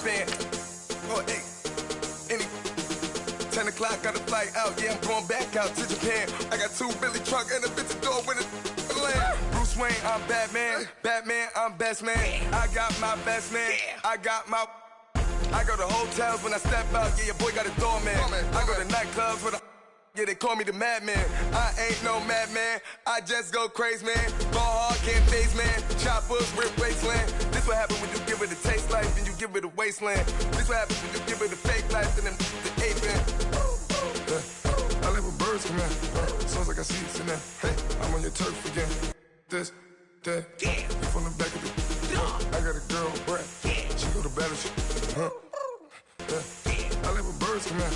fan. Oh, hey, any 10 o'clock, got a flight out. Yeah, I'm going back out to Japan. I got 2 Billy truck and a bitch door with a land. Bruce Wayne, I'm Batman. Batman, I'm best man. I got my best man. I go to hotels when I step out. Yeah, your boy got a doorman. I go to nightclubs with a. Yeah, they call me the madman. I ain't no madman. I just go crazy, man. Ball hard, can't phase, man. Choppers, rip wasteland. This what happens when you give it a taste life and you give it a wasteland. This what happens when you give it a fake life and then the ape man. I live with birds come in. Sounds like I see it in there. Hey, I'm on your turf again. This, that, you from the back of the. I got a girl, Brett. She go to battle. I live with birds come in.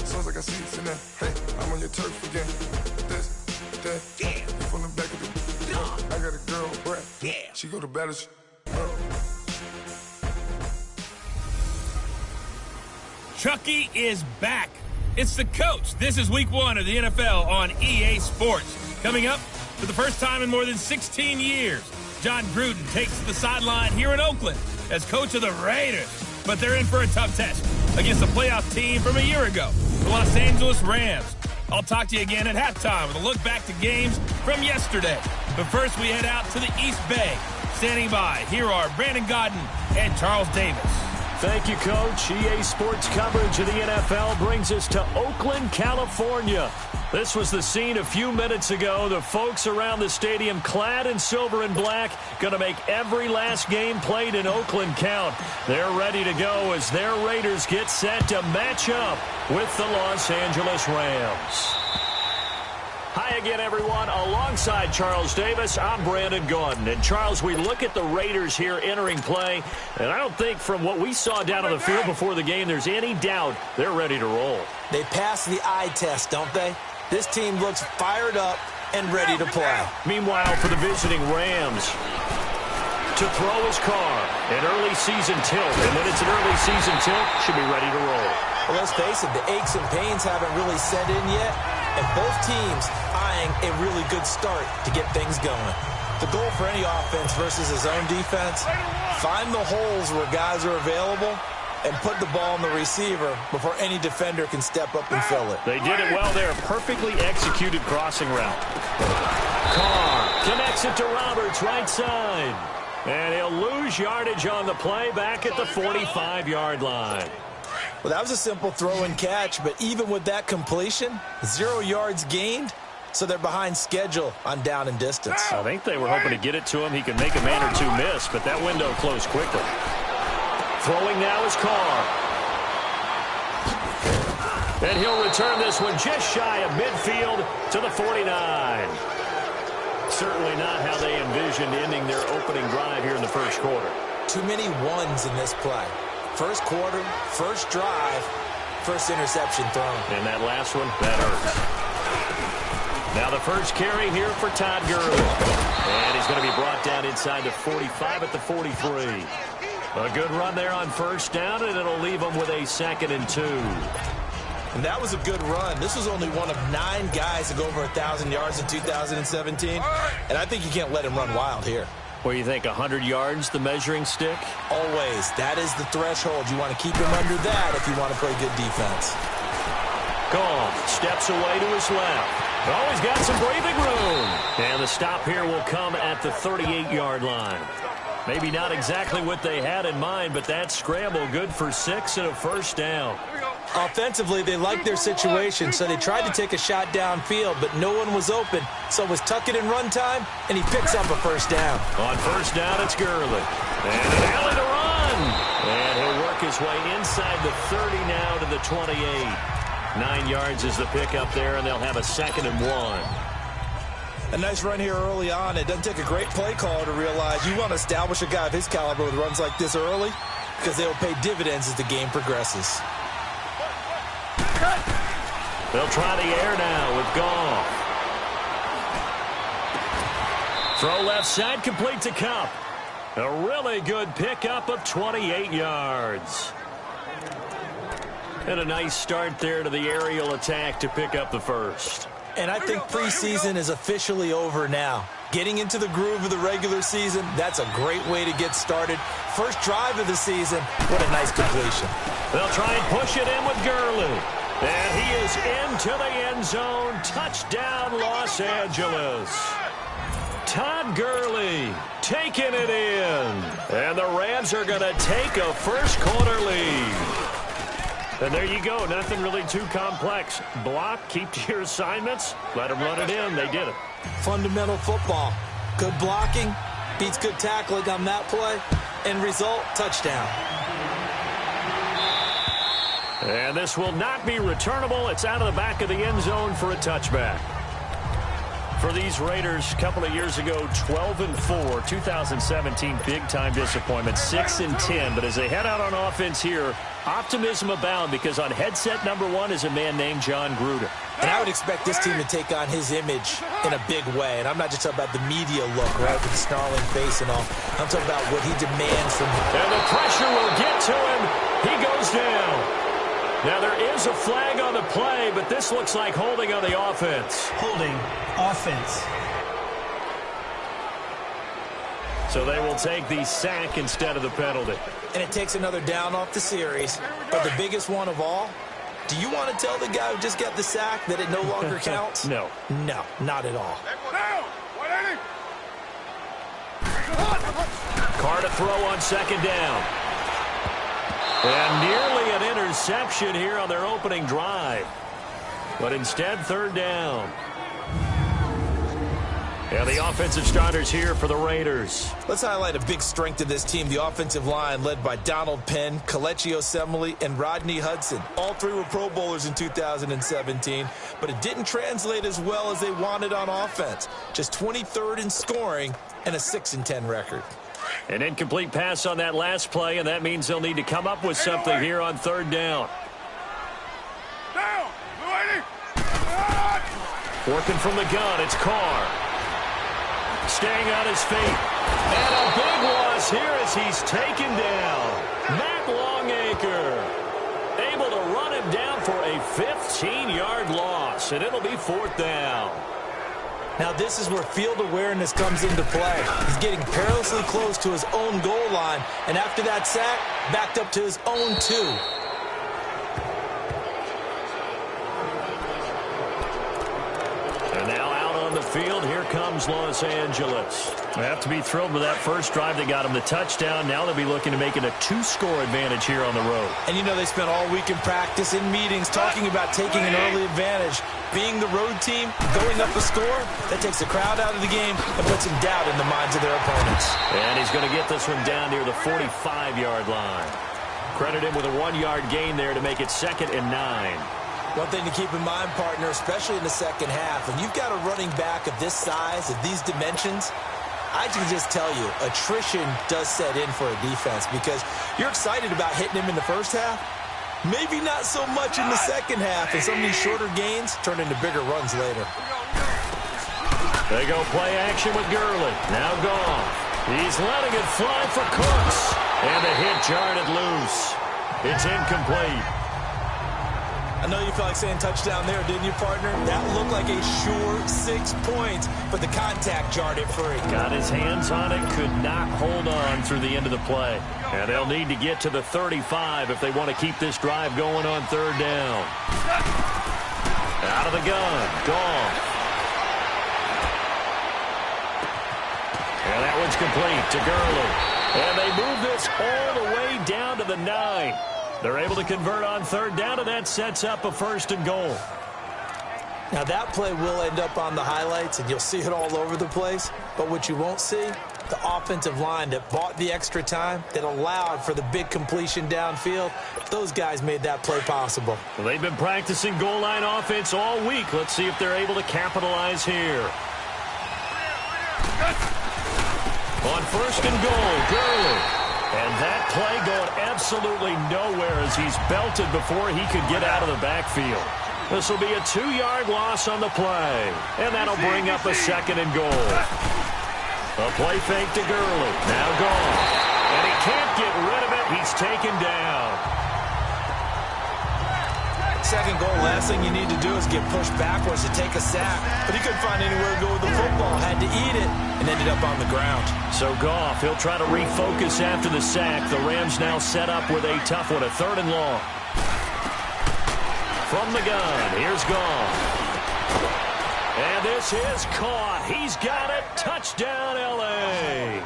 Sounds like I see it in there. Hey, I'm on your turf again. This, that, you from the back of the. I got a girl, Brett. She go to battle. Chucky is back. It's the coach. This is week 1 of the NFL on EA Sports. Coming up, for the first time in more than 16 years, John Gruden takes the sideline here in Oakland as coach of the Raiders. But they're in for a tough test against a playoff team from a year ago, the Los Angeles Rams. I'll talk to you again at halftime with a look back to games from yesterday. But first, we head out to the East Bay. Standing by, here are Brandon Godden and Charles Davis. Thank you, Coach. EA Sports coverage of the NFL brings us to Oakland, California. This was the scene a few minutes ago. The folks around the stadium clad in silver and black going to make every last game played in Oakland count. They're ready to go as their Raiders get set to match up with the Los Angeles Rams. Hi again, everyone. Alongside Charles Davis, I'm Brandon Gaudin. And, Charles, we look at the Raiders here entering play, and I don't think from what we saw down on the field before the game there's any doubt they're ready to roll. They passed the eye test, don't they? This team looks fired up and ready to play. Meanwhile, for the visiting Rams, to throw his car, an early season tilt. And when it's an early season tilt, should be ready to roll. Well, let's face it, the aches and pains haven't really set in yet, and both teams eyeing a really good start to get things going. The goal for any offense versus his own defense, find the holes where guys are available and put the ball in the receiver before any defender can step up and fill it. They did it well there. Perfectly executed crossing route. Carr connects it to Roberts, right side. And he'll lose yardage on the play back at the 45-yard line. Well, that was a simple throw and catch, but even with that completion, 0 yards gained, so they're behind schedule on down and distance. I think they were hoping to get it to him. He could make a man or two miss, but that window closed quickly. Throwing now is Carr. And he'll return this one just shy of midfield to the 49. Certainly not how they envisioned ending their opening drive here in the first quarter. Too many ones in this play. First quarter, first drive, first interception thrown. And that last one, that hurts. Now the first carry here for Todd Gurley. And he's going to be brought down inside the 45 at the 43. A good run there on first down, and it'll leave them with a 2nd and 2. And that was a good run. This was only one of 9 guys to go over 1,000 yards in 2017. And I think you can't let him run wild here. What do you think, 100 yards, the measuring stick? Always. That is the threshold. You want to keep him under that if you want to play good defense. Goff steps away to his left. Oh, he's got some breathing room. And the stop here will come at the 38-yard line. Maybe not exactly what they had in mind, but that scramble good for 6 and a first down. Offensively, they liked their situation, so they tried to take a shot downfield, but no one was open. So it was tuck it in run time, and he picks up a first down. On first down, it's Gurley. And an alley to run. And he'll work his way inside the 30 now to the 28. 9 yards is the pickup there, and they'll have a 2nd and 1. A nice run here early on. It doesn't take a great play caller to realize you want to establish a guy of his caliber with runs like this early because they will pay dividends as the game progresses. They'll try the air now with Goff. Throw left side, complete to Kupp. A really good pickup of 28 yards. And a nice start there to the aerial attack to pick up the first. And I think preseason is officially over now. Getting into the groove of the regular season, that's a great way to get started. First drive of the season, what a nice completion. They'll try and push it in with Gurley. And he is into the end zone. Touchdown, Los Angeles. Todd Gurley taking it in. And the Rams are going to take a first quarter lead. And there you go. Nothing really too complex. Block, keep to your assignments, let them run it in. They did it. Fundamental football. Good blocking beats good tackling on that play. End result, touchdown. And this will not be returnable. It's out of the back of the end zone for a touchback. For these Raiders, a couple of years ago, 12-4, 2017, big-time disappointment, 6-10. But as they head out on offense here, optimism abound because on headset number 1 is a man named John Gruden. And I would expect this team to take on his image in a big way. And I'm not just talking about the media look, right, with the snarling face and all. I'm talking about what he demands from him. And the pressure will get to him. He goes down. Now, there is a flag on the play, but this looks like holding on the offense. Holding offense. So they will take the sack instead of the penalty. And it takes another down off the series. But the biggest one of all, do you want to tell the guy who just got the sack that it no longer counts? No. No, not at all. Carr to throw on second down. And nearly an interception here on their opening drive. But instead, third down. And the offensive starters here for the Raiders. Let's highlight a big strength of this team, the offensive line led by Donald Penn, Kelechi Osemele, and Rodney Hudson. All 3 were Pro Bowlers in 2017, but it didn't translate as well as they wanted on offense. Just 23rd in scoring and a 6-10 record. An incomplete pass on that last play, and that means they'll need to come up with something here on third down. Working from the gun, it's Carr. Staying on his feet. And a big loss here as he's taken down. Matt Longacre able to run him down for a 15-yard loss, and it'll be fourth down. Now this is where field awareness comes into play. He's getting perilously close to his own goal line, and after that sack, backed up to his own 2. And now out on the field, here comes Los Angeles. They have to be thrilled with that first drive. They got him the touchdown. Now they'll be looking to make it a 2-score advantage here on the road. And you know they spent all week in practice, in meetings, talking about taking an early advantage. Being the road team, going up a score, that takes the crowd out of the game and puts some doubt in the minds of their opponents. And he's going to get this one down near the 45-yard line. Credit him with a 1-yard gain there to make it 2nd and 9. One thing to keep in mind, partner, especially in the second half, when you've got a running back of this size, of these dimensions, I can just tell you, attrition does set in for a defense because you're excited about hitting him in the first half. Maybe not so much in the second half, and some of these shorter gains turn into bigger runs later. They go play action with Gurley. Now gone. He's letting it fly for Cooks. And the hit jarred it loose. It's incomplete. I know you felt like saying touchdown there, didn't you, partner? That looked like a sure 6 points, but the contact jarred it free. Got his hands on it, could not hold on through the end of the play. And they'll need to get to the 35 if they want to keep this drive going on third down. Out of the gun, Goff. And that one's complete to Gurley. And they move this all the way down to the 9. They're able to convert on third down, and that sets up a 1st and goal. Now, that play will end up on the highlights, and you'll see it all over the place. But what you won't see, the offensive line that bought the extra time, that allowed for the big completion downfield, those guys made that play possible. Well, they've been practicing goal line offense all week. Let's see if they're able to capitalize here. On 1st and goal, Gurley. And that play going absolutely nowhere as he's belted before he could get out of the backfield. This will be a 2-yard loss on the play. And that'll bring up a 2nd and goal. A play fake to Gurley. Now gone. And he can't get rid of it. He's taken down. second goal, last thing you need to do is get pushed backwards to take a sack. But he couldn't find anywhere to go with the football, had to eat it, and ended up on the ground. So Goff, he'll try to refocus after the sack. The Rams now set up with a tough one, a 3rd and long. From the gun, here's Goff. And this is caught. He's got it. Touchdown, L.A.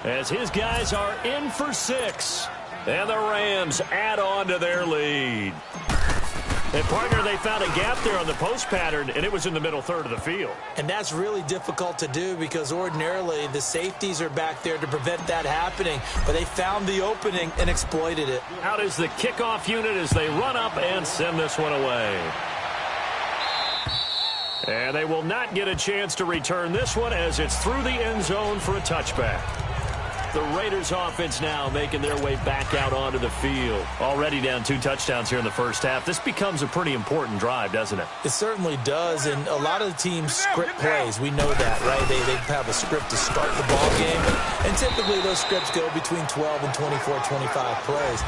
As his guys are in for 6. And the Rams add on to their lead. And, partner, they found a gap there on the post pattern, and it was in the middle third of the field. And that's really difficult to do because ordinarily the safeties are back there to prevent that happening. But they found the opening and exploited it. Out is the kickoff unit as they run up and send this one away. And they will not get a chance to return this one as it's through the end zone for a touchback. The Raiders offense now making their way back out onto the field. Already down 2 touchdowns here in the first half. This becomes a pretty important drive, doesn't it? It certainly does, and a lot of the teams script plays. We know that, right? They have a script to start the ball game, and typically those scripts go between 12 and 24, 25 plays.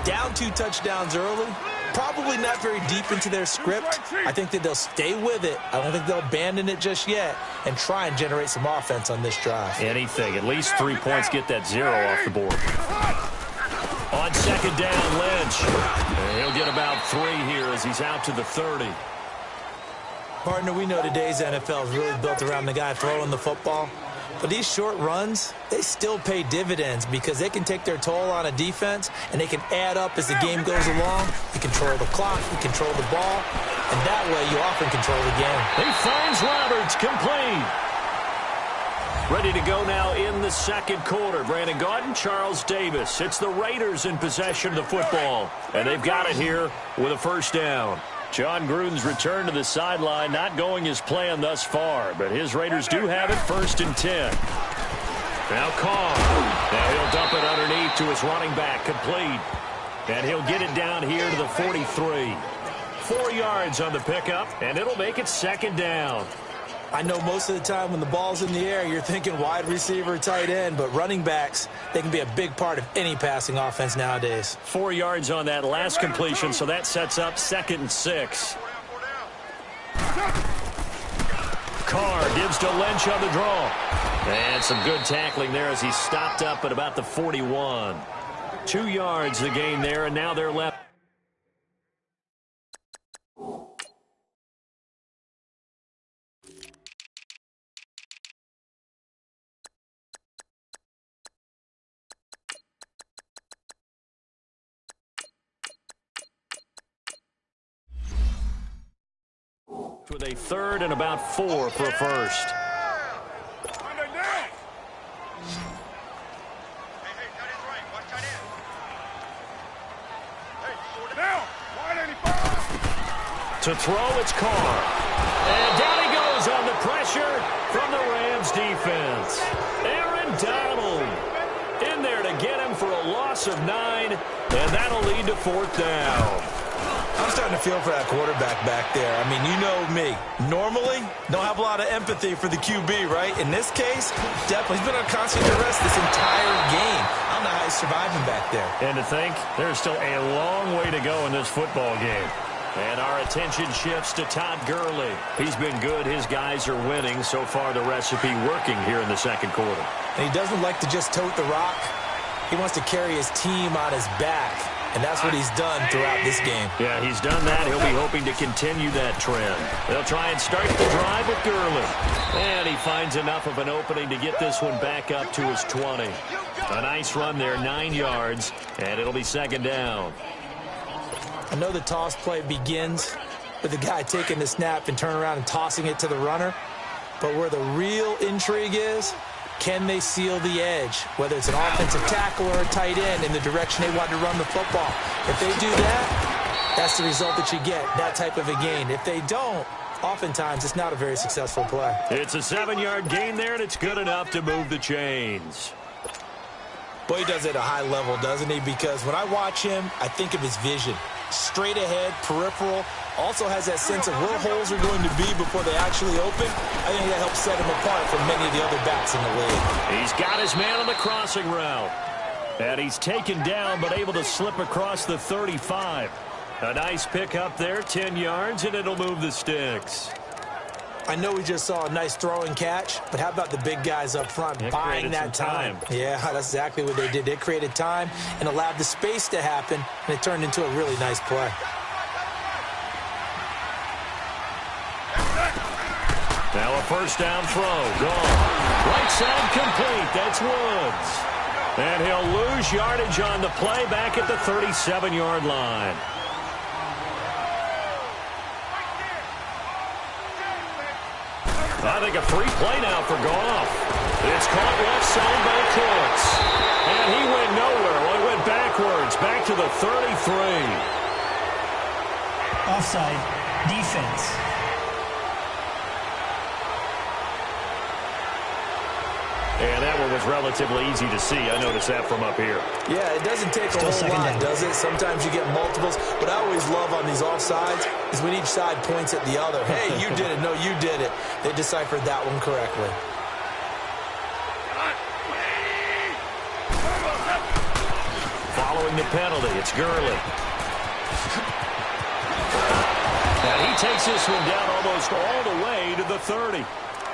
Down 2 touchdowns early, probably not very deep into their script. I think that they'll stay with it. I don't think they'll abandon it just yet and try and generate some offense on this drive. Anything. At least 3 points, get that 0 off the board. On second down, Lynch. And he'll get about 3 here as he's out to the 30. Partner, we know today's NFL is really built around the guy throwing the football. But these short runs, they still pay dividends because they can take their toll on a defense and they can add up as the game goes along. You control the clock, you control the ball, and that way you often control the game. He finds Roberts, complete. Ready to go now in the second quarter. Brandon Gaudin, Charles Davis. It's the Raiders in possession of the football, and they've got it here with a first down. John Gruden's return to the sideline not going as planned thus far, but his Raiders do have it 1st and 10. Now Carr. Now he'll dump it underneath to his running back, complete. And he'll get it down here to the 43. 4 yards on the pickup, and it'll make it 2nd down. I know most of the time when the ball's in the air, you're thinking wide receiver, tight end, but running backs, they can be a big part of any passing offense nowadays. 4 yards on that last completion, so that sets up 2nd and 6. Carr gives to Lynch on the draw. And some good tackling there as he stopped up at about the 41. 2 yards the gain there, and now they're left. With a 3rd and about 4 for a first. To throw, it's Carr. And down he goes on the pressure from the Rams defense. Aaron Donald in there to get him for a loss of 9, and that'll lead to 4th down. I'm starting to feel for that quarterback back there. I mean, you know me. Normally, don't have a lot of empathy for the QB, right? In this case, definitely. He's been on constant duress this entire game. I don't know how he's surviving back there. And to think, there's still a long way to go in this football game. And our attention shifts to Todd Gurley. He's been good. His guys are winning. So far, the recipe working here in the second quarter. And he doesn't like to just tote the rock. He wants to carry his team on his back. And that's what he's done throughout this game. Yeah, he's done that. He'll be hoping to continue that trend. They'll try and start the drive with Gurley. And he finds enough of an opening to get this one back up to his 20. A nice run there, 9 yards, and it'll be 2nd down. I know the toss play begins with the guy taking the snap and turn around and tossing it to the runner. But where the real intrigue is, can they seal the edge, whether it's an offensive tackle or a tight end in the direction they want to run the football? If they do that, that's the result that you get, that type of a gain. If they don't, oftentimes it's not a very successful play. It's a 7-yard gain there, and it's good enough to move the chains. Boy, he does it at a high level, doesn't he? Because when I watch him, I think of his vision. Straight ahead, peripheral, also has that sense of where holes are going to be before they actually open. I think that helps set him apart from many of the other backs in the league. He's got his man on the crossing route. And he's taken down but able to slip across the 35. A nice pick up there, 10 yards, and it'll move the sticks. I know we just saw a nice throw and catch, but how about the big guys up front buying that time? Yeah, that's exactly what they did. They created time and allowed the space to happen, and it turned into a really nice play. Now a first down throw. Gone. Right side complete. That's Woods. And he'll lose yardage on the play back at the 37-yard line. I think a free play now for Goff. It's caught left side by Cooks. And he went nowhere. Well, he went backwards, back to the 33. Offside. Defense. And that one was relatively easy to see. I noticed that from up here. Yeah, it doesn't take a whole lot, does it? Sometimes you get multiples. What I always love on these offsides is when each side points at the other. Hey, you did it. No, you did it. They deciphered that one correctly. Following the penalty, it's Gurley. And he takes this one down almost all the way to the 30.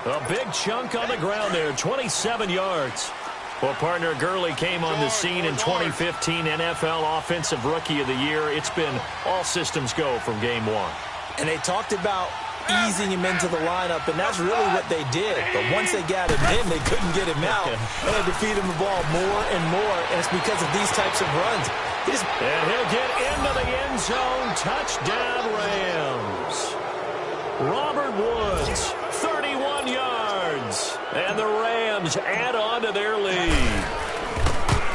A big chunk on the ground there, 27 yards. Well, partner, Gurley came on the scene in 2015 NFL Offensive Rookie of the Year. It's been all systems go from game one. And they talked about easing him into the lineup, and that's really what they did. But once they got him in, they couldn't get him out. And they had to feed him the ball more and more, and it's because of these types of runs. And he'll get into the end zone. Touchdown, Rams. Robert Woods, 31 yards. And the Rams add on to their lead.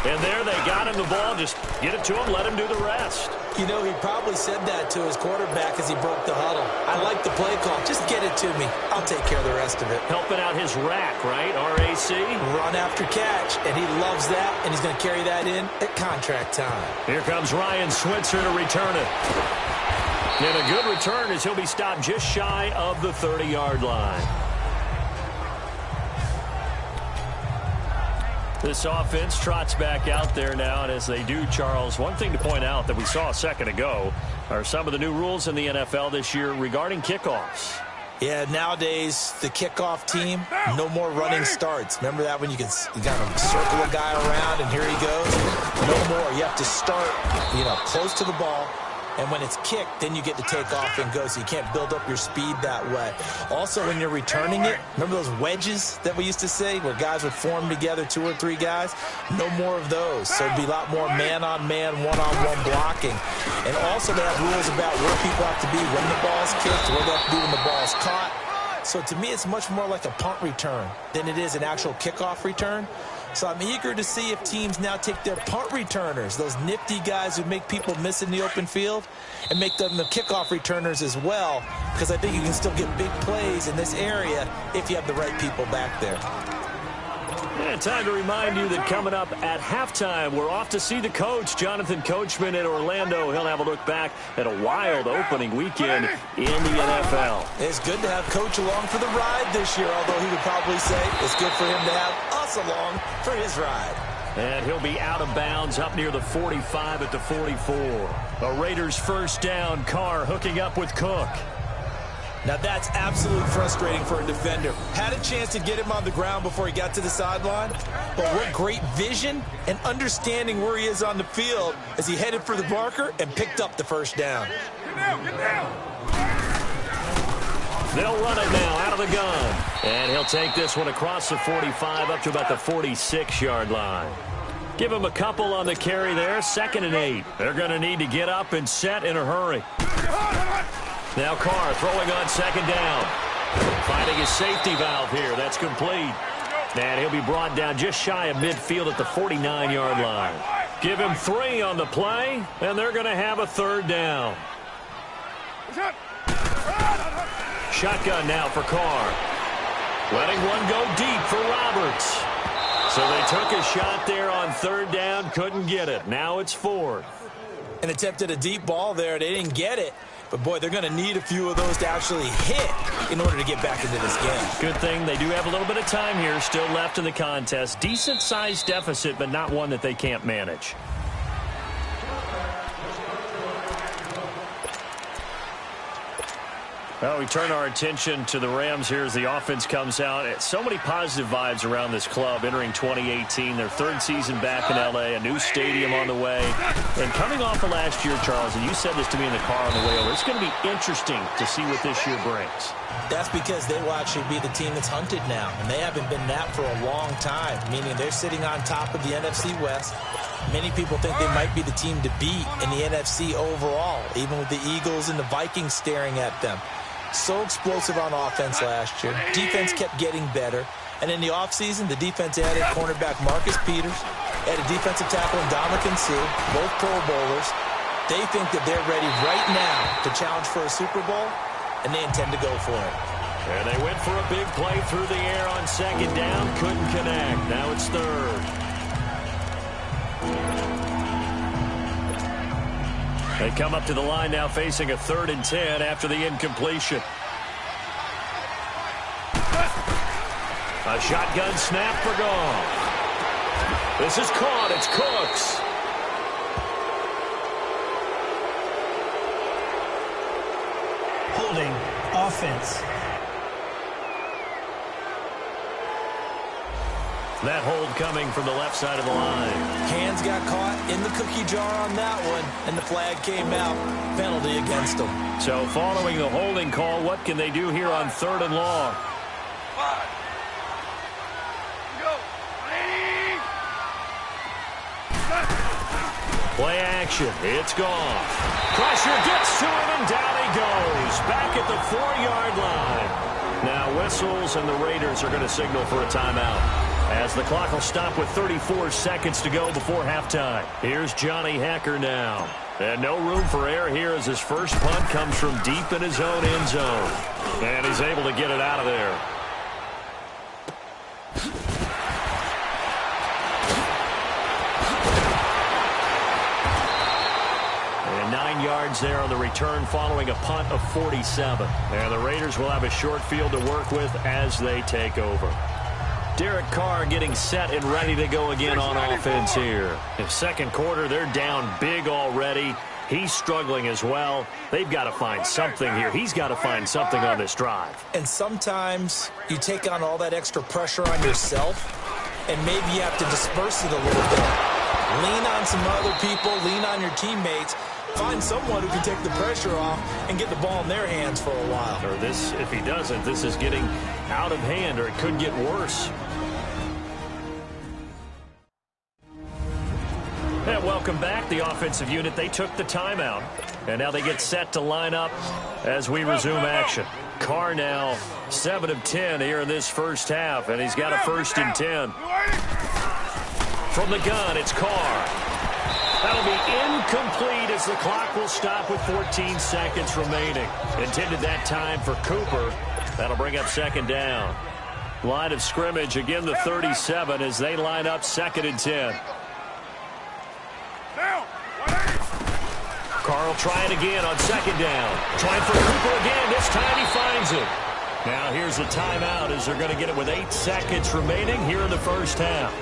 And there they got him the ball. Just get it to him, let him do the rest. You know, he probably said that to his quarterback as he broke the huddle. I like the play call. Just get it to me. I'll take care of the rest of it. Helping out his rack, right? RAC? Run after catch. And he loves that, and he's going to carry that in at contract time. Here comes Ryan Switzer to return it. And a good return as he'll be stopped just shy of the 30-yard line. This offense trots back out there now, and as they do, Charles, one thing to point out that we saw a second ago are some of the new rules in the NFL this year regarding kickoffs. Yeah, nowadays, the kickoff team, no more running starts. Remember that when you got to circle a guy around, and here he goes? No more. You have to start, close to the ball. And when it's kicked, then you get to take off and go, so you can't build up your speed that way. Also, when you're returning it, remember those wedges that we used to say where guys would form together, 2 or 3 guys? No more of those. So it'd be a lot more man-on-man, one-on-one blocking. And also they have rules about where people have to be when the ball's kicked, where they have to be when the ball's caught. So to me, it's much more like a punt return than it is an actual kickoff return. So I'm eager to see if teams now take their punt returners, those nifty guys who make people miss in the open field, and make them the kickoff returners as well, because I think you can still get big plays in this area if you have the right people back there. And time to remind you that coming up at halftime, we're off to see the coach, Jonathan Coachman in Orlando. He'll have a look back at a wild opening weekend in the NFL. It's good to have Coach along for the ride this year, although he would probably say it's good for him to have us along for his ride. And he'll be out of bounds up near the 45 at the 44. A Raiders first down. Carr hooking up with Cook. Now, that's absolutely frustrating for a defender. Had a chance to get him on the ground before he got to the sideline, but what great vision and understanding where he is on the field as he headed for the marker and picked up the first down. Get down. They'll run it now out of the gun. And he'll take this one across the 45 up to about the 46-yard line. Give him a couple on the carry there. 2nd and 8. They're going to need to get up and set in a hurry. Now Carr throwing on 2nd down. Finding his safety valve here. That's complete. And he'll be brought down just shy of midfield at the 49-yard line. Give him 3 on the play, and they're going to have a 3rd down. Shotgun now for Carr. Letting one go deep for Roberts. So they took a shot there on 3rd down, couldn't get it. Now it's 4th. And attempted a deep ball there. They didn't get it. But, boy, they're going to need a few of those to actually hit in order to get back into this game. Good thing they do have a little bit of time here still left in the contest. Decent-sized deficit, but not one that they can't manage. Well, we turn our attention to the Rams here as the offense comes out. So many positive vibes around this club entering 2018. Their third season back in L.A., a new stadium on the way. And coming off of last year, Charles, and you said this to me in the car on the way over, it's going to be interesting to see what this year brings. That's because they will actually be the team that's hunted now, and they haven't been that for a long time, meaning they're sitting on top of the NFC West. Many people think they might be the team to beat in the NFC overall, even with the Eagles and the Vikings staring at them. So explosive on offense last year. Defense kept getting better. And in the offseason, the defense added cornerback Marcus Peters, added defensive tackle Ndamukong Suh, both Pro Bowlers. They think that they're ready right now to challenge for a Super Bowl, and they intend to go for it. And they went for a big play through the air on second down. Couldn't connect. Now it's third. They come up to the line now facing a 3rd and 10 after the incompletion. A shotgun snap for Goff. This is caught. It's Cooks. Holding offense. That hold coming from the left side of the line. Hands got caught in the cookie jar on that one, and the flag came out. Penalty against them. So following the holding call, what can they do here on 3rd and long? Play action. It's gone. Pressure gets to him, and down he goes. Back at the 4-yard line. Now whistles, and the Raiders are going to signal for a timeout, as the clock will stop with 34 seconds to go before halftime. Here's Johnny Hacker now. And no room for error here as his first punt comes from deep in his own end zone. And he's able to get it out of there. And 9 yards there on the return following a punt of 47. And the Raiders will have a short field to work with as they take over. Derek Carr getting set and ready to go again on offense here. In second quarter, they're down big already. He's struggling as well. They've got to find something here. He's got to find something on this drive. And sometimes you take on all that extra pressure on yourself, and maybe you have to disperse it a little bit. Lean on some other people. Lean on your teammates. Find someone who can take the pressure off and get the ball in their hands for a while. Or this, if he doesn't, this is getting out of hand, or it could get worse. And welcome back, the offensive unit. They took the timeout, and now they get set to line up as we resume action. Carr now 7 of 10 here in this first half, and he's got a 1st and 10. From the gun, it's Carr. That'll be incomplete as the clock will stop with 14 seconds remaining. Intended that time for Cooper. That'll bring up 2nd down. Line of scrimmage, again the 37 as they line up 2nd and 10. Carr will try it again on 2nd down. Trying for Cooper again. This time he finds it. Now here's a timeout as they're going to get it with 8 seconds remaining here in the first half.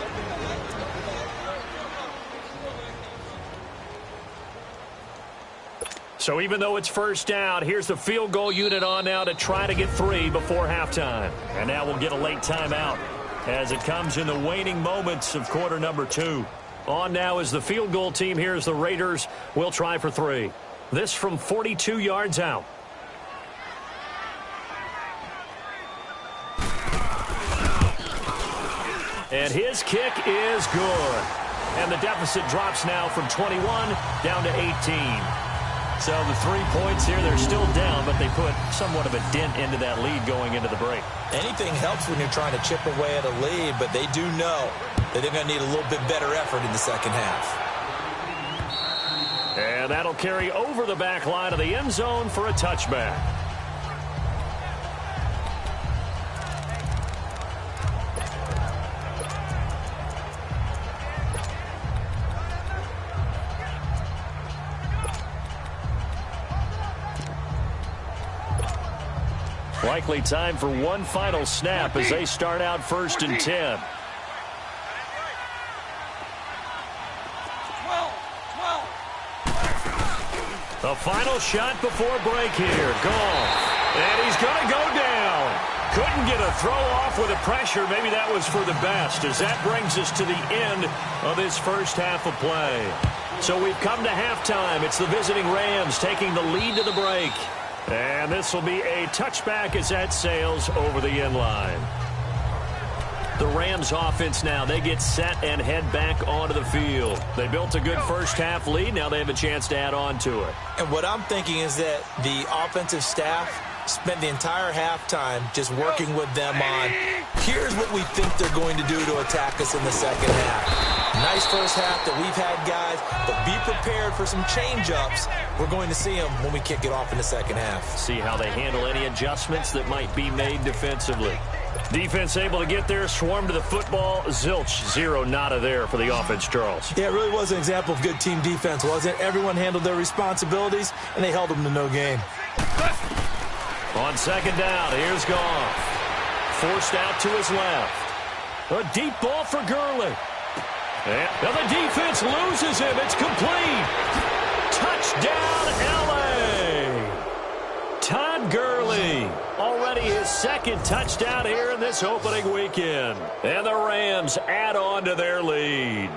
So even though it's 1st down, here's the field goal unit on now to try to get 3 before halftime. And now we'll get a late timeout as it comes in the waning moments of quarter number 2. On now is the field goal team. Here's the Raiders. We'll try for 3. This from 42 yards out. And his kick is good. And the deficit drops now from 21 down to 18. So the 3 points here, they're still down, but they put somewhat of a dent into that lead going into the break. Anything helps when you're trying to chip away at a lead, but they do know that they're going to need a little bit better effort in the second half. And that'll carry over the back line of the end zone for a touchback. Likely time for one final snap as they start out 1st and 10. The final shot before break here. Goff. And he's going to go down. Couldn't get a throw off with the pressure. Maybe that was for the best, as that brings us to the end of this first half of play. So we've come to halftime. It's the visiting Rams taking the lead to the break. And this will be a touchback as that sails over the end line. The Rams offense now, they get set and head back onto the field. They built a good first half lead. Now they have a chance to add on to it. And what I'm thinking is that the offensive staff spent the entire halftime just working with them on, here's what we think they're going to do to attack us in the second half. Nice first half that we've had, guys, but be prepared for some change-ups. We're going to see them when we kick it off in the second half. See how they handle any adjustments that might be made defensively. Defense able to get there, swarm to the football. Zilch, zero, nada there for the offense, Charles. Yeah, it really was an example of good team defense, wasn't it? Everyone handled their responsibilities, and they held them to no gain. On second down, here's Goff. Forced out to his left. A deep ball for Gurley. And now the defense loses him. It's complete. Touchdown, L.A. Todd Gurley. Already his second touchdown here in this opening weekend. And the Rams add on to their lead.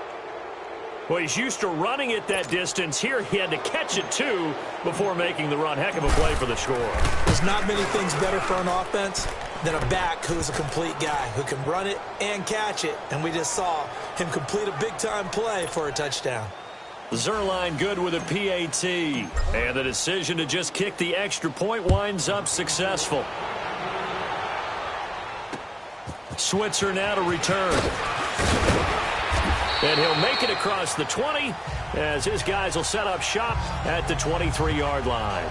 Well, he's used to running it that distance. Here he had to catch it, too, before making the run. Heck of a play for the score. There's not many things better for an offense than a back who's a complete guy, who can run it and catch it. And we just saw him complete a big-time play for a touchdown. Zerline good with a PAT. And the decision to just kick the extra point winds up successful. Switzer now to return. And he'll make it across the 20 as his guys will set up shop at the 23-yard line.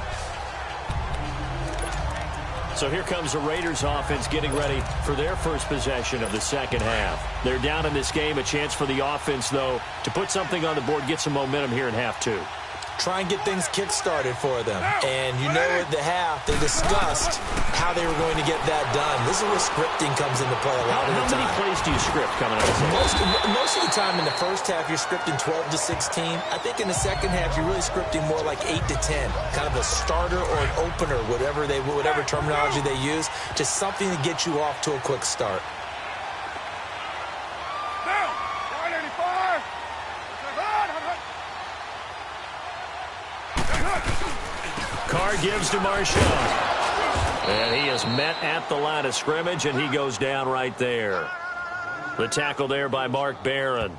So here comes the Raiders offense getting ready for their first possession of the second half. They're down in this game. A chance for the offense, though, to put something on the board, get some momentum here in half two. Try and get things kick-started for them. And you know at the half, they discussed how they were going to get that done. This is where scripting comes into play a lot of the time. How many plays do you script coming out of this? Most of the time in the first half, you're scripting 12 to 16. I think in the second half, you're really scripting more like 8 to 10. Kind of a starter or an opener, whatever terminology they use, just something to get you off to a quick start. Carr gives to Marshawn. And he is met at the line of scrimmage, and he goes down right there. The tackle there by Mark Barron.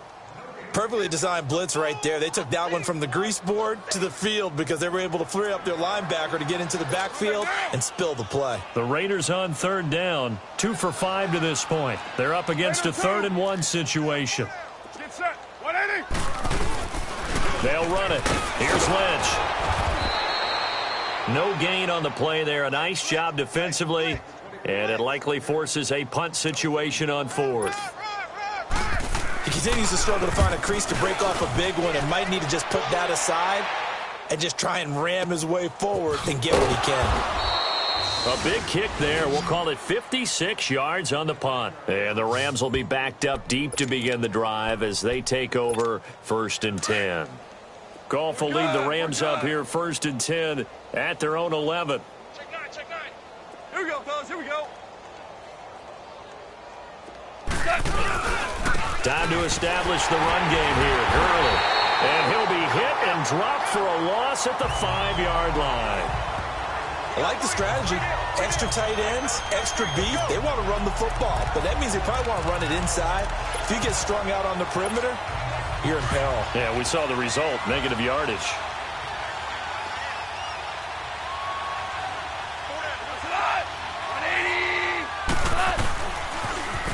Perfectly designed blitz right there. They took that one from the grease board to the field because they were able to free up their linebacker to get into the backfield and spill the play. The Raiders on third down, 2 for 5 to this point. They're up against a 3rd-and-1 situation. Get set. 180. They'll run it. Here's Lynch. No gain on the play there. A nice job defensively, and it likely forces a punt situation on 4th. He continues to struggle to find a crease to break off a big one and might need to just put that aside and just try and ram his way forward and get what he can. A big kick there. We'll call it 56 yards on the punt. And the Rams will be backed up deep to begin the drive as they take over 1st and 10. Goff will lead the Rams up here 1st and 10 at their own 11. Check 9, check 9. Here we go, fellas. Here we go. Time to establish the run game here early. And he'll be hit and dropped for a loss at the 5-yard line. I like the strategy. Extra tight ends, extra beef. They want to run the football, but that means they probably want to run it inside. If you get strung out on the perimeter, you're in peril. Yeah, we saw the result, negative yardage.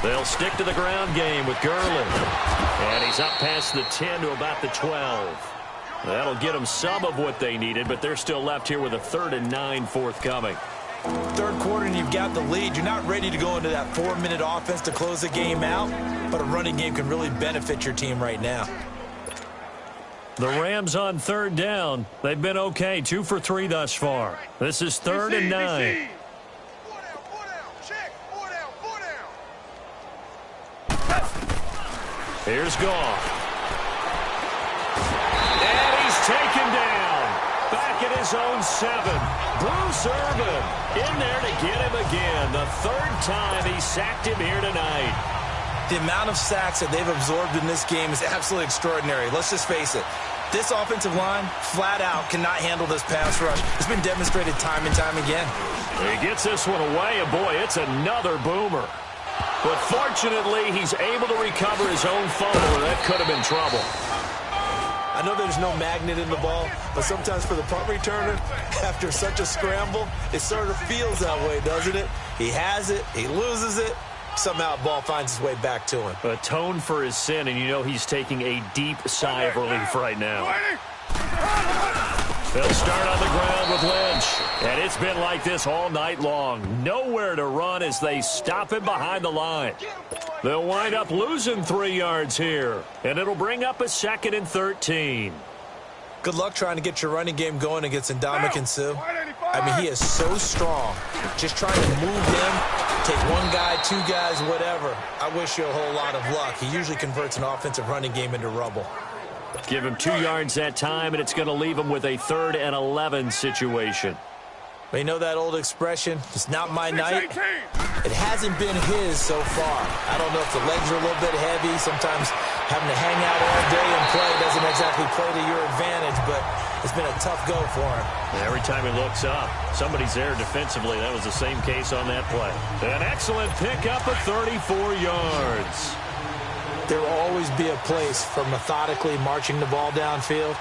They'll stick to the ground game with Gurley. And he's up past the 10 to about the 12. That'll get them some of what they needed, but they're still left here with a 3rd and 9 forthcoming. Third quarter and you've got the lead. You're not ready to go into that 4-minute offense to close the game out, but a running game can really benefit your team right now. The Rams on 3rd down. They've been okay, 2 for 3 thus far. This is 3rd and 9. Here's Goff. And he's taken down. Back at his his own 7. Bruce Irvin in there to get him again. The third time he sacked him here tonight. The amount of sacks that they've absorbed in this game is absolutely extraordinary. Let's just face it. This offensive line, flat out, cannot handle this pass rush. It's been demonstrated time and time again. He gets this one away, and boy, it's another boomer. But fortunately, he's able to recover his own fumble, or that could have been trouble. I know there's no magnet in the ball, but sometimes for the punt returner, after such a scramble, it sort of feels that way, doesn't it? He has it, he loses it, somehow the ball finds its way back to him. Atone for his sin, and you know he's taking a deep sigh of relief right now. They'll start on the ground with Lynch. And it's been like this all night long. Nowhere to run as they stop him behind the line. They'll wind up losing 3 yards here. And it'll bring up a 2nd and 13. Good luck trying to get your running game going against Ndamukong Suh. I mean, he is so strong. Just trying to move him, take 1 guy, 2 guys, whatever. I wish you a whole lot of luck. He usually converts an offensive running game into rubble. Give him 2 yards that time, and it's going to leave him with a 3rd and 11 situation. But you know that old expression, it's not my night? It hasn't been his so far. I don't know if the legs are a little bit heavy. Sometimes having to hang out all day and play doesn't exactly play to your advantage, but it's been a tough go for him. Every time he looks up, somebody's there defensively. That was the same case on that play. An excellent pickup of 34 yards. There will always be a place for methodically marching the ball downfield.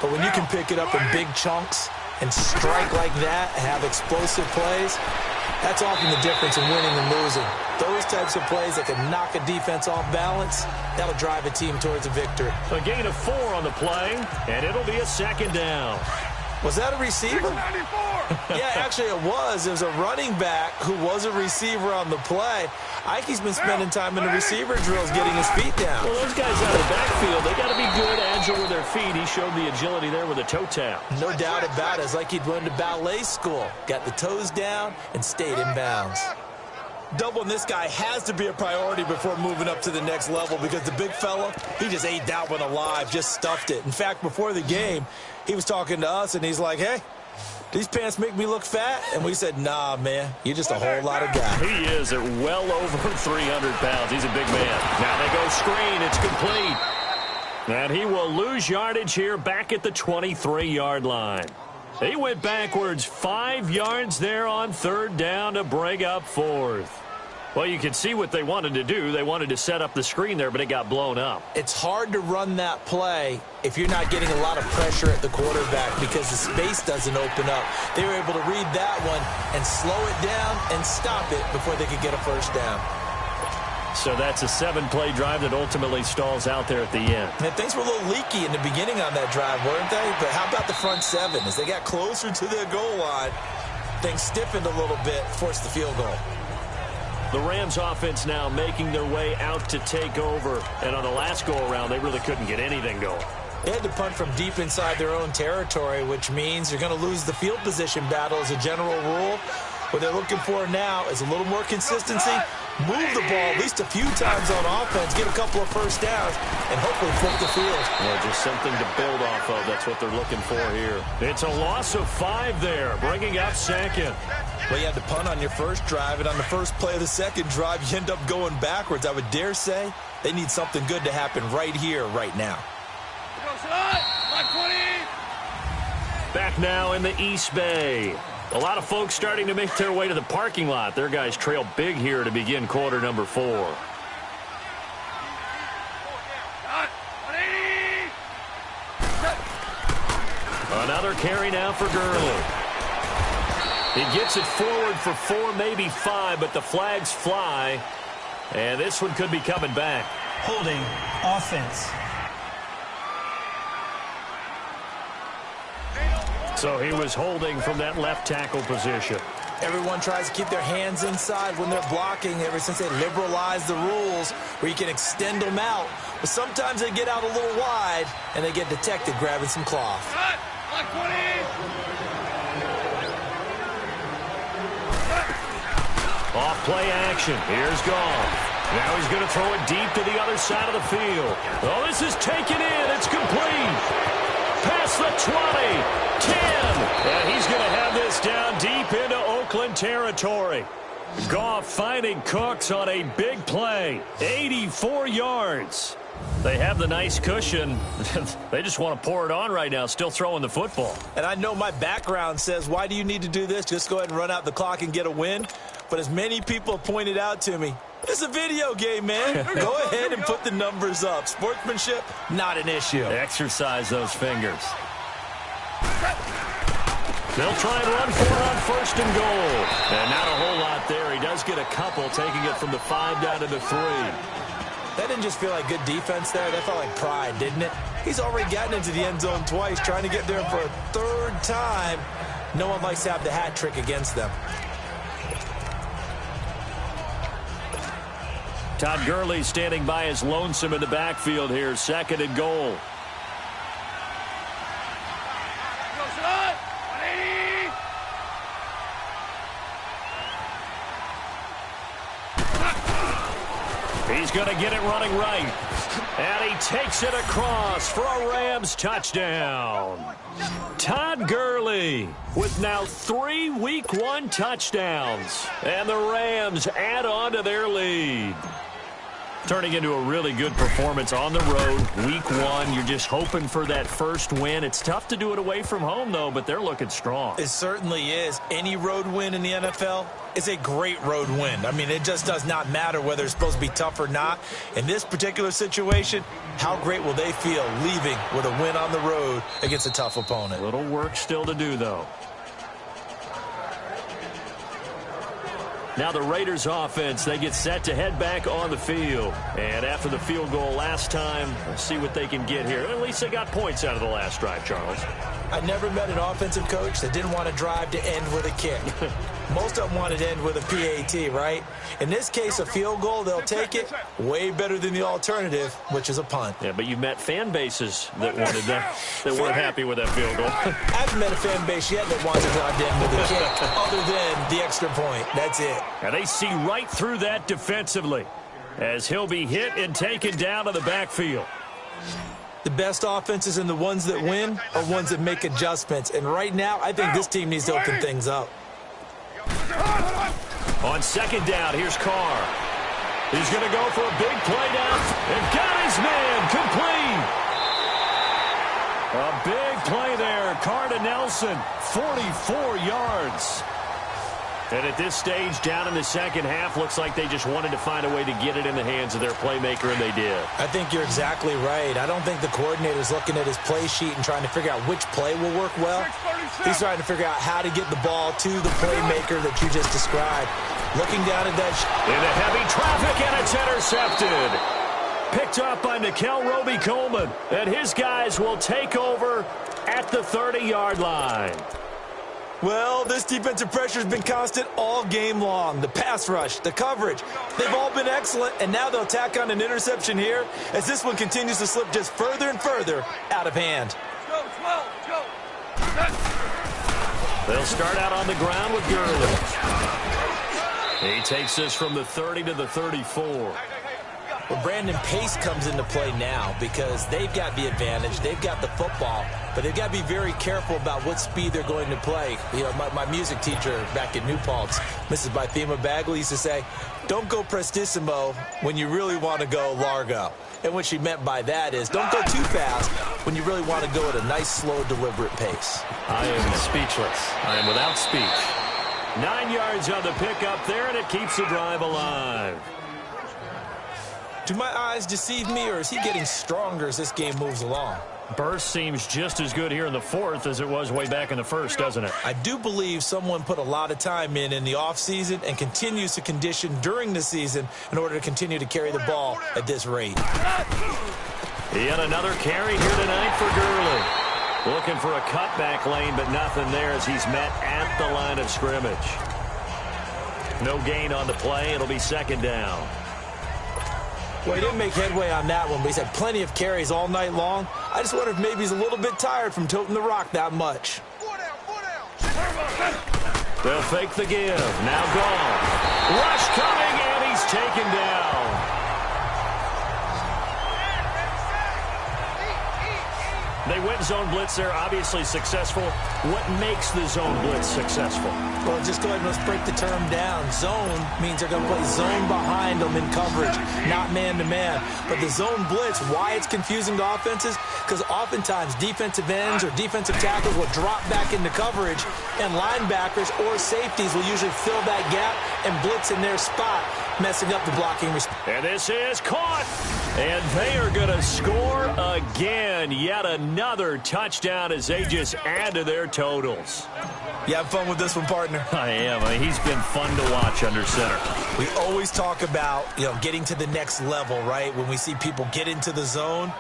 But when you can pick it up in big chunks and strike like that, have explosive plays, that's often the difference in winning and losing. Those types of plays that can knock a defense off balance, that'll drive a team towards a victory. A gain of 4 on the play, and it'll be a 2nd down. Was that a receiver? Yeah, actually it was. It was a running back who was a receiver on the play. Ikey's been spending time in the receiver drills getting his feet down. Well, those guys out of the backfield, they got to be good, agile with their feet. He showed the agility there with a toe tap. No doubt about it. It's like he'd went to ballet school. Got the toes down and stayed in bounds. Doubling this guy has to be a priority before moving up to the next level because the big fella, he just ate that one alive, just stuffed it. In fact, before the game, he was talking to us, and he's like, hey, these pants make me look fat? And we said, nah, man, you're just a whole lot of guy. He is at well over 300 pounds. He's a big man. Now they go screen. It's complete. And he will lose yardage here back at the 23-yard line. He went backwards 5 yards there on 3rd down to bring up 4th. Well, you can see what they wanted to do. They wanted to set up the screen there, but it got blown up. It's hard to run that play if you're not getting a lot of pressure at the quarterback because the space doesn't open up. They were able to read that one and slow it down and stop it before they could get a 1st down. So that's a 7-play drive that ultimately stalls out there at the end. And things were a little leaky in the beginning on that drive, weren't they? But how about the front 7? As they got closer to their goal line, things stiffened a little bit, forced the field goal. The Rams offense now making their way out to take over. And on the last go-around, they really couldn't get anything going. They had to punt from deep inside their own territory, which means you're going to lose the field position battle as a general rule. What they're looking for now is a little more consistency, move the ball at least a few times on offense, get a couple of 1st downs, and hopefully flip the field. Yeah, just something to build off of. That's what they're looking for here. It's a loss of 5 there, bringing up 2nd. Well, you had to punt on your first drive, and on the first play of the second drive, you end up going backwards. I would dare say they need something good to happen right here, right now. Back now in the East Bay. A lot of folks starting to make their way to the parking lot. Their guys trail big here to begin quarter number 4. Another carry now for Gurley. He gets it forward for 4, maybe 5, but the flags fly. And this one could be coming back. Holding offense. So he was holding from that left tackle position. Everyone tries to keep their hands inside when they're blocking ever since they liberalized the rules where you can extend them out. But sometimes they get out a little wide and they get detected grabbing some cloth. Off play action. Here's Goff. Now he's going to throw it deep to the other side of the field. Oh, this is taken in. It's complete. Past the 20, 10, territory. Goff finding Cooks on a big play. 84 yards. They have the nice cushion. They just want to pour it on right now, still throwing the football. And I know my background says, why do you need to do this? Just go ahead and run out the clock and get a win. But as many people have pointed out to me, it's a video game, man. Go ahead and put the numbers up. Sportsmanship, not an issue. Exercise those fingers. They'll try and run for it on 1st and goal. And not a whole lot there. He does get a couple, taking it from the 5 down to the 3. That didn't just feel like good defense there. That felt like pride, didn't it? He's already gotten into the end zone twice, trying to get there for a 3rd time. No one likes to have the hat trick against them. Todd Gurley standing by as lonesome in the backfield here. 2nd and goal. He's going to get it running right. And he takes it across for a Rams touchdown. Todd Gurley with now 3 Week 1 touchdowns. And the Rams add on to their lead. Turning into a really good performance on the road. Week 1, you're just hoping for that first win. It's tough to do it away from home, though, but they're looking strong. It certainly is. Any road win in the NFL is a great road win. I mean, it just does not matter whether it's supposed to be tough or not. In this particular situation, how great will they feel leaving with a win on the road against a tough opponent? Little work still to do, though. Now the Raiders offense, they get set to head back on the field. And after the field goal last time, we'll see what they can get here. At least they got points out of the last drive, Charles. I never met an offensive coach that didn't want to drive to end with a kick. Most of them wanted to end with a PAT, right? In this case, a field goal, they'll take it. Way better than the alternative, which is a punt. Yeah, but you've met fan bases that wanted that, that weren't happy with that field goal. I haven't met a fan base yet that wants to drive to end with a kick, other than the extra point. That's it. And they see right through that defensively as he'll be hit and taken down to the backfield. The best offenses and the ones that win are ones that make adjustments. And right now, I think this team needs to open things up. On 2nd down, here's Carr. He's going to go for a big play down and got his man complete. A big play there. Carr to Nelson, 44 yards. And at this stage, down in the second half, looks like they just wanted to find a way to get it in the hands of their playmaker, and they did. I think you're exactly right. I don't think the coordinator's looking at his play sheet and trying to figure out which play will work well. He's trying to figure out how to get the ball to the playmaker that you just described. Looking down at that. Into heavy traffic, and it's intercepted. Picked up by Nickel Roby-Coleman, and his guys will take over at the 30-yard line. Well, this defensive pressure has been constant all game long. The pass rush, the coverage, they've all been excellent, and now they'll tack on an interception here as this one continues to slip just further and further out of hand. They'll start out on the ground with Gurley. He takes this from the 30 to the 34. Well, Brandon, pace comes into play now because they've got the advantage. They've got the football, but they've got to be very careful about what speed they're going to play. You know, my music teacher back at New Paltz, Mrs. Bythema Bagley, used to say, don't go prestissimo when you really want to go largo. And what she meant by that is don't go too fast when you really want to go at a nice, slow, deliberate pace. I am speechless. I am without speech. 9 yards on the pickup there, and it keeps the drive alive. Do my eyes deceive me, or is he getting stronger as this game moves along? Burst seems just as good here in the 4th as it was way back in the 1st, doesn't it? I do believe someone put a lot of time in the offseason and continues to condition during the season in order to continue to carry the ball at this rate. Yet another carry here tonight for Gurley. Looking for a cutback lane, but nothing there as he's met at the line of scrimmage. No gain on the play. It'll be 2nd down. Well, he didn't make headway on that one, but he's had plenty of carries all night long. I just wonder if maybe he's a little bit tired from toting the rock that much. They'll fake the give. Now gone. Rush coming, and he's taken down. They went zone blitz there, obviously successful. What makes the zone blitz successful? Well, just go ahead and let's break the term down. Zone means they're going to play zone behind them in coverage, not man-to-man. But the zone blitz, why it's confusing to offenses? Because oftentimes defensive ends or defensive tackles will drop back into coverage, and linebackers or safeties will usually fill that gap and blitz in their spot, messing up the blocking response. And this is caught. And they are going to score again. Yet another touchdown as they just add to their totals. You have fun with this one, partner? I am. He's been fun to watch under center. We always talk about, getting to the next level, right? When we see people get into the zone.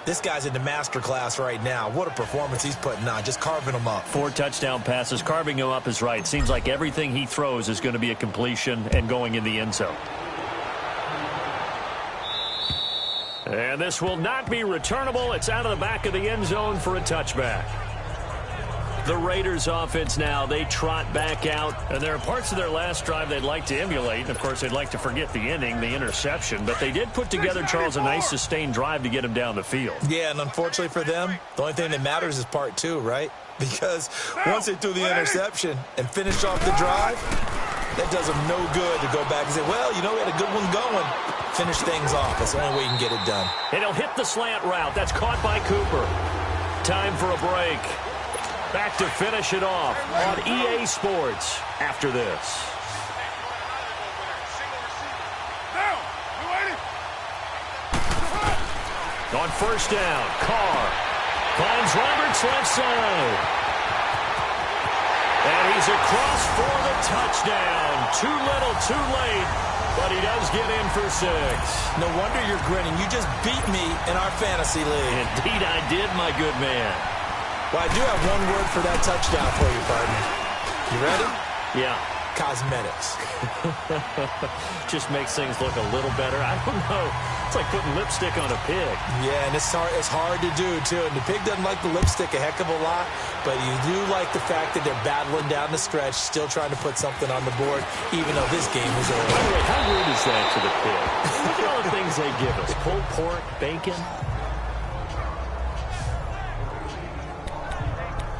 This guy's in the master class right now. What a performance he's putting on, just carving them up. 4 touchdown passes. Carving him up is right. Seems like everything he throws is going to be a completion and going in the end zone. And this will not be returnable. It's out of the back of the end zone for a touchback. The Raiders offense now, they trot back out. And there are parts of their last drive they'd like to emulate. And, of course, they'd like to forget the ending, the interception. But they did put together, Charles, a nice sustained drive to get him down the field. Yeah, and unfortunately for them, the only thing that matters is part 2, right? Because once they threw the interception and finished off the drive, that does them no good to go back and say, well, we had a good one going. Finish things off. That's the only way you can get it done. And he'll hit the slant route. That's caught by Cooper. Time for a break. Back to finish it off on EA Sports after this. On first down, Carr finds Roberts left side. And he's across for the touchdown. Too little, too late, but he does get in for 6. No wonder you're grinning. You just beat me in our fantasy league. Indeed I did, my good man. Well, I do have one word for that touchdown for you, partner. You ready? Yeah. Cosmetics. Just makes things look a little better. I don't know. It's like putting lipstick on a pig. Yeah, and it's hard to do, too. And the pig doesn't like the lipstick a heck of a lot, but you do like the fact that they're battling down the stretch, still trying to put something on the board, even though this game is over. By the way, how rude is that to the pig? Look at all the things they give us. Pulled pork, bacon.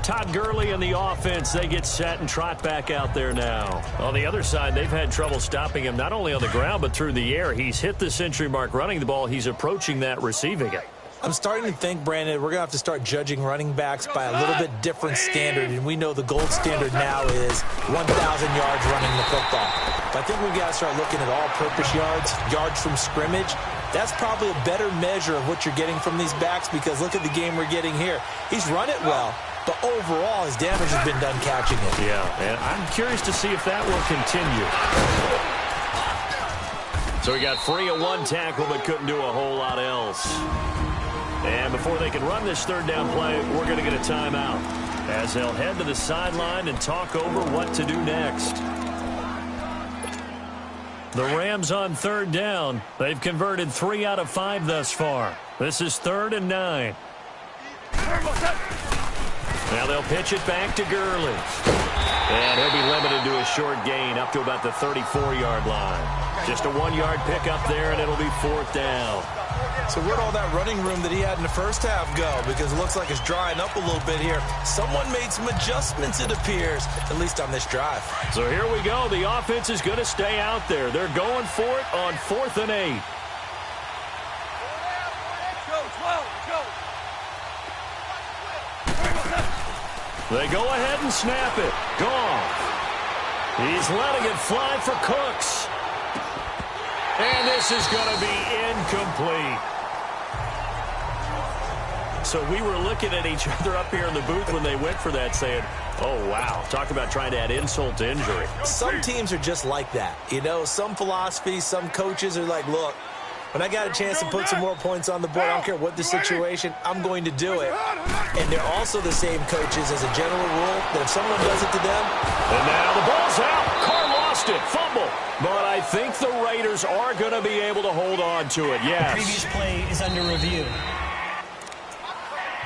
Todd Gurley and the offense, they get set and trot back out there now. On the other side, they've had trouble stopping him not only on the ground but through the air. He's hit the century mark running the ball. He's approaching that receiving it. I'm starting to think, Brandon, we're going to have to start judging running backs by a little bit different standard, and we know the gold standard now is 1,000 yards running the football. But I think we've got to start looking at all-purpose yards from scrimmage. That's probably a better measure of what you're getting from these backs because look at the game we're getting here. He's run it well. But overall, his damage has been done catching it. Yeah, and I'm curious to see if that will continue. So he got free of 1 tackle but couldn't do a whole lot else. And before they can run this third down play, we're going to get a timeout as they'll head to the sideline and talk over what to do next. The Rams on third down. They've converted 3 out of 5 thus far. This is 3rd and 9. Now they'll pitch it back to Gurley. And he'll be limited to a short gain up to about the 34-yard line. Just a 1-yard pickup there, and it'll be 4th down. So where'd all that running room that he had in the first half go? Because it looks like it's drying up a little bit here. Someone made some adjustments, it appears, at least on this drive. So here we go. The offense is going to stay out there. They're going for it on 4th and 8. They go ahead and snap it. Goff. He's letting it fly for Cooks. And this is going to be incomplete. So we were looking at each other up here in the booth when they went for that saying, oh, wow. Talk about trying to add insult to injury. Some teams are just like that. Some philosophies, some coaches are like, look, when I got a chance to put some more points on the board, I don't care what the situation, I'm going to do it. And they're also the same coaches as a general rule that if someone does it to them. And now the ball's out. Carr lost it. Fumble. But I think the Raiders are going to be able to hold on to it. Yes. The previous play is under review.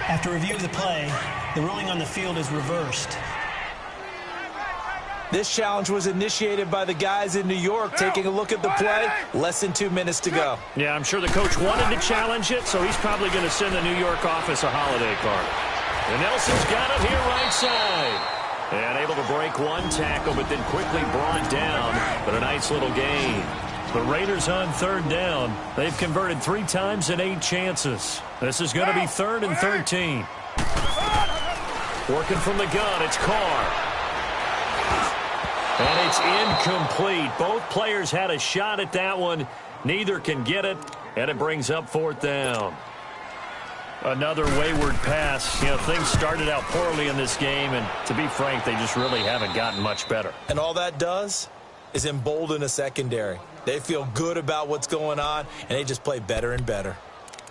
After review of the play, the ruling on the field is reversed. This challenge was initiated by the guys in New York. Taking a look at the play, less than 2 minutes to go. Yeah, I'm sure the coach wanted to challenge it, so he's probably going to send the New York office a holiday card. And Nelson's got it here right side. And able to break one tackle, but then quickly brought down. But a nice little gain. The Raiders on 3rd down. They've converted 3 times in 8 chances. This is going to be 3rd and 13. Working from the gun, it's Carr. And it's incomplete. Both players had a shot at that one. Neither can get it, and it brings up 4th down. Another wayward pass. You know, things started out poorly in this game, and to be frank, they just really haven't gotten much better. And all that does is embolden a secondary. They feel good about what's going on, and they just play better and better.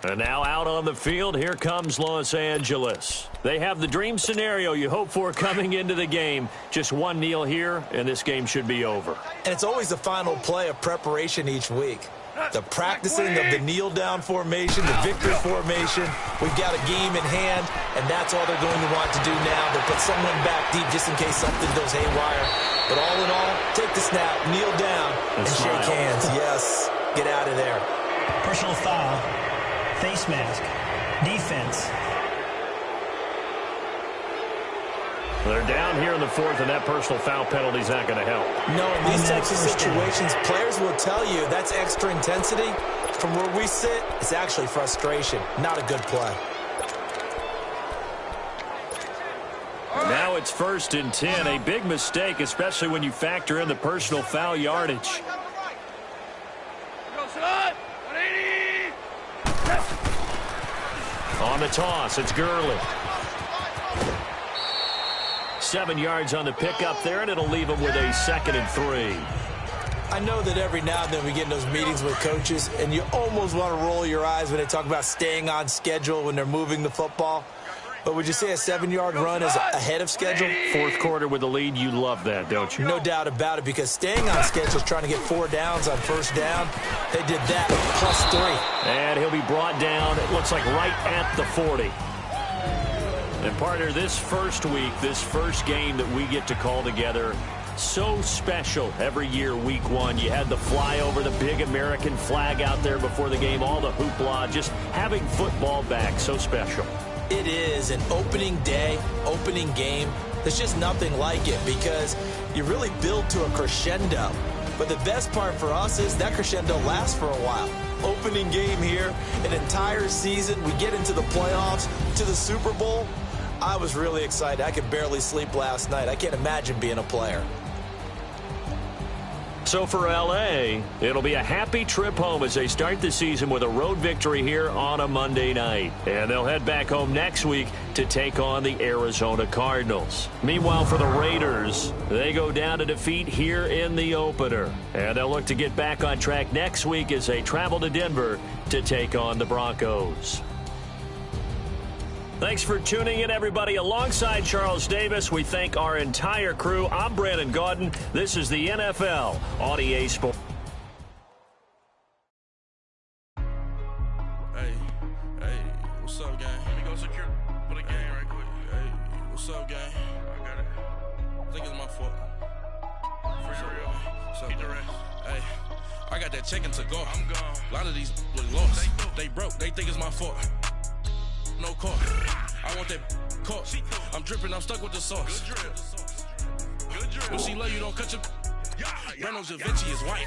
And now out on the field, here comes Los Angeles. They have the dream scenario you hope for coming into the game. Just one kneel here, and this game should be over. And it's always the final play of preparation each week. The practicing of the kneel-down formation, the victory formation. We've got a game in hand, and that's all they're going to want to do now. They'll put someone back deep just in case something goes haywire. But all in all, take the snap, kneel down, and shake hands. Yes, get out of there. Personal foul. Face mask. Defense. They're down here in the 4th, and that personal foul penalty is not going to help. No, in these types of situations, players will tell you that's extra intensity. From where we sit, it's actually frustration. Not a good play. Now it's 1st and 10. A big mistake, especially when you factor in the personal foul yardage. On the toss, it's Gurley. 7 yards on the pickup there, and it'll leave him with a 2nd and 3. I know that every now and then we get in those meetings with coaches, and you almost want to roll your eyes when they talk about staying on schedule when they're moving the football. But would you say a 7-yard run is ahead of schedule? 4th quarter with the lead, you love that, don't you? No doubt about it, because staying on schedule is trying to get 4 downs on 1st down. They did that +3. And he'll be brought down, it looks like right at the 40. And partner, this first week, this first game that we get to call together, so special every year, week 1. You had the flyover, the big American flag out there before the game, all the hoopla, just having football back, so special. It is an opening day, opening game. There's just nothing like it because you really build to a crescendo. But the best part for us is that crescendo lasts for a while. Opening game here, an entire season. We get into the playoffs, to the Super Bowl. I was really excited. I could barely sleep last night. I can't imagine being a player. So for L.A., it'll be a happy trip home as they start the season with a road victory here on a Monday night. And they'll head back home next week to take on the Arizona Cardinals. Meanwhile, for the Raiders, they go down to defeat here in the opener. And they'll look to get back on track next week as they travel to Denver to take on the Broncos. Thanks for tuning in, everybody. Alongside Charles Davis, we thank our entire crew. I'm Brandon Gaudin. This is the NFL on EA Sports. Hey, what's up, gang? Let me go secure for the game right quick. Hey, what's up, gang? I got it. I think it's my fault. For real. What's up, keep the rest. Hey, I got that chicken to go. I'm gone. A lot of these was lost. They broke. They think it's my fault. No car. I want that car. I'm dripping, I'm stuck with the sauce. Good drip. When she love you, don't cut your. Bruno Da Vinci is white.